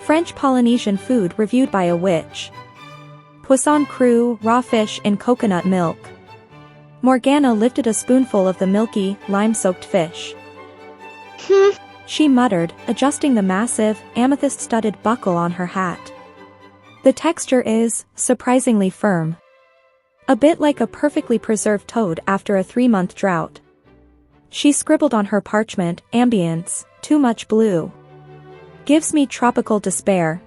French Polynesian food reviewed by a witch. Poisson cru, raw fish in coconut milk. Morgana lifted a spoonful of the milky, lime-soaked fish. She muttered, adjusting the massive, amethyst-studded buckle on her hat. The texture is, surprisingly firm. A bit like a perfectly preserved toad after a 3-month drought. She scribbled on her parchment, ambience, too much blue. Gives me tropical despair.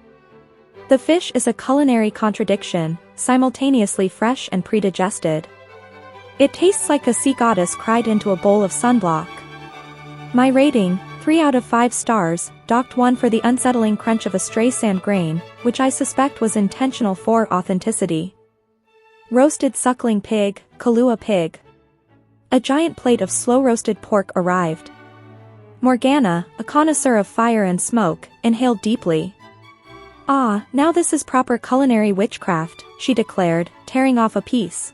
The fish is a culinary contradiction, simultaneously fresh and predigested. It tastes like a sea goddess cried into a bowl of sunblock. My rating, 3 out of 5 stars, docked 1 for the unsettling crunch of a stray sand grain, which I suspect was intentional for authenticity. Roasted suckling pig, Kahlua pig. A giant plate of slow-roasted pork arrived. Morgana, a connoisseur of fire and smoke, inhaled deeply. Ah, now this is proper culinary witchcraft, she declared, tearing off a piece.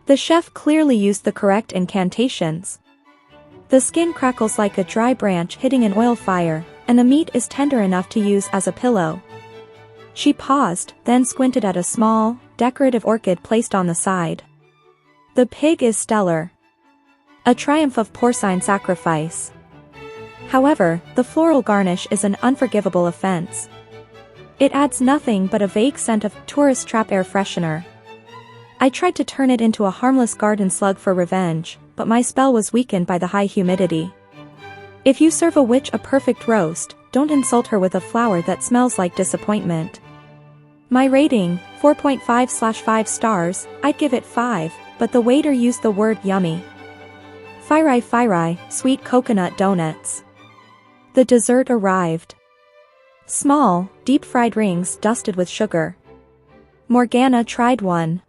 The chef clearly used the correct incantations. The skin crackles like a dry branch hitting an oil fire, and the meat is tender enough to use as a pillow. She paused, then squinted at a small, decorative orchid placed on the side. The pig is stellar. A triumph of porcine sacrifice. However, the floral garnish is an unforgivable offense. It adds nothing but a vague scent of tourist trap air freshener. I tried to turn it into a harmless garden slug for revenge, but my spell was weakened by the high humidity. If you serve a witch a perfect roast, don't insult her with a flower that smells like disappointment. My rating, 4.5/5 stars, I'd give it 5, but the waiter used the word yummy. Firai, sweet coconut donuts. The dessert arrived. Small, deep-fried rings dusted with sugar. Morgana tried one.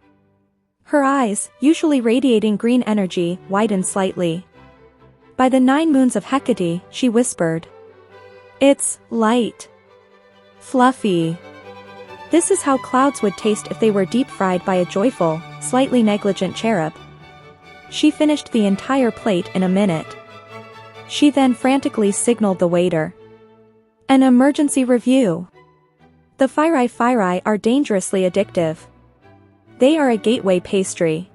Her eyes, usually radiating green energy, widened slightly. By the 9 moons of Hecate, she whispered. It's light. Fluffy. This is how clouds would taste if they were deep-fried by a joyful, slightly negligent cherub. She finished the entire plate in a minute. She then frantically signaled the waiter. An emergency review. The firai are dangerously addictive. They are a gateway pastry.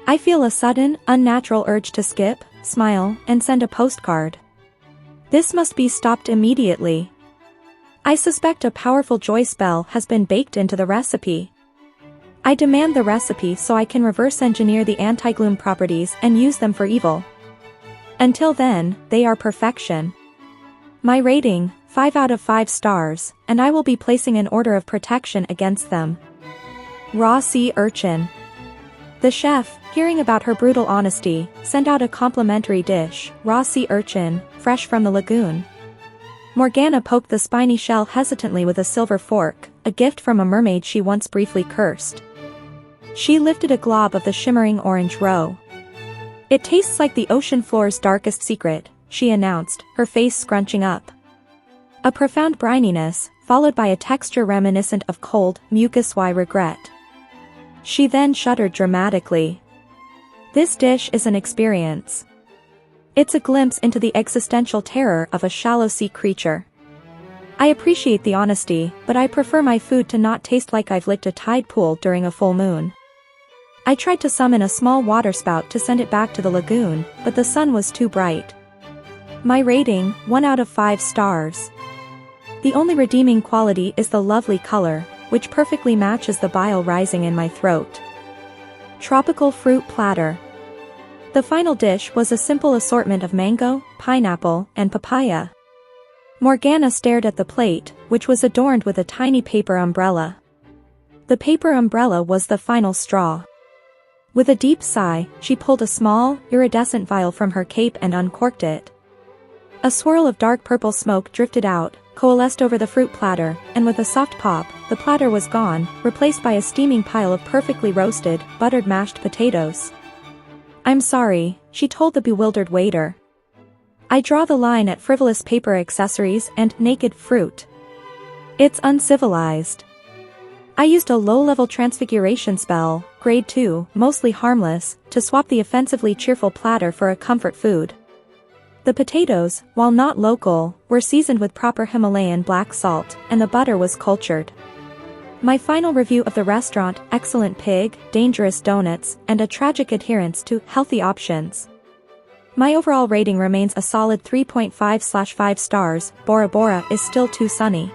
I feel a sudden, unnatural urge to skip, smile, and send a postcard. This must be stopped immediately. I suspect a powerful joy spell has been baked into the recipe. I demand the recipe so I can reverse engineer the anti-gloom properties and use them for evil. Until then, they are perfection. My rating, 5 out of 5 stars, and I will be placing an order of protection against them. Raw sea urchin. The chef, hearing about her brutal honesty, sent out a complimentary dish, raw sea urchin, fresh from the lagoon. Morgana poked the spiny shell hesitantly with a silver fork, a gift from a mermaid she once briefly cursed. She lifted a glob of the shimmering orange roe. It tastes like the ocean floor's darkest secret, she announced, her face scrunching up. A profound brininess, followed by a texture reminiscent of cold, mucus-y regret. She then shuddered dramatically. This dish is an experience. It's a glimpse into the existential terror of a shallow sea creature. I appreciate the honesty, but I prefer my food to not taste like I've licked a tide pool during a full moon. I tried to summon a small waterspout to send it back to the lagoon, but the sun was too bright. My rating, 1 out of 5 stars. The only redeeming quality is the lovely color, which perfectly matches the bile rising in my throat. Tropical fruit platter. The final dish was a simple assortment of mango, pineapple, and papaya. Morgana stared at the plate, which was adorned with a tiny paper umbrella. The paper umbrella was the final straw. With a deep sigh, she pulled a small, iridescent vial from her cape and uncorked it. A swirl of dark purple smoke drifted out, coalesced over the fruit platter, and with a soft pop, the platter was gone, replaced by a steaming pile of perfectly roasted, buttered mashed potatoes. I'm sorry, she told the bewildered waiter. I draw the line at frivolous paper accessories and naked fruit. It's uncivilized. I used a low-level transfiguration spell, grade 2, mostly harmless, to swap the offensively cheerful platter for a comfort food. The potatoes, while not local, were seasoned with proper Himalayan black salt, and the butter was cultured. My final review of the restaurant: excellent pig, dangerous donuts, and a tragic adherence to healthy options. My overall rating remains a solid 3.5/5 stars. Bora Bora is still too sunny.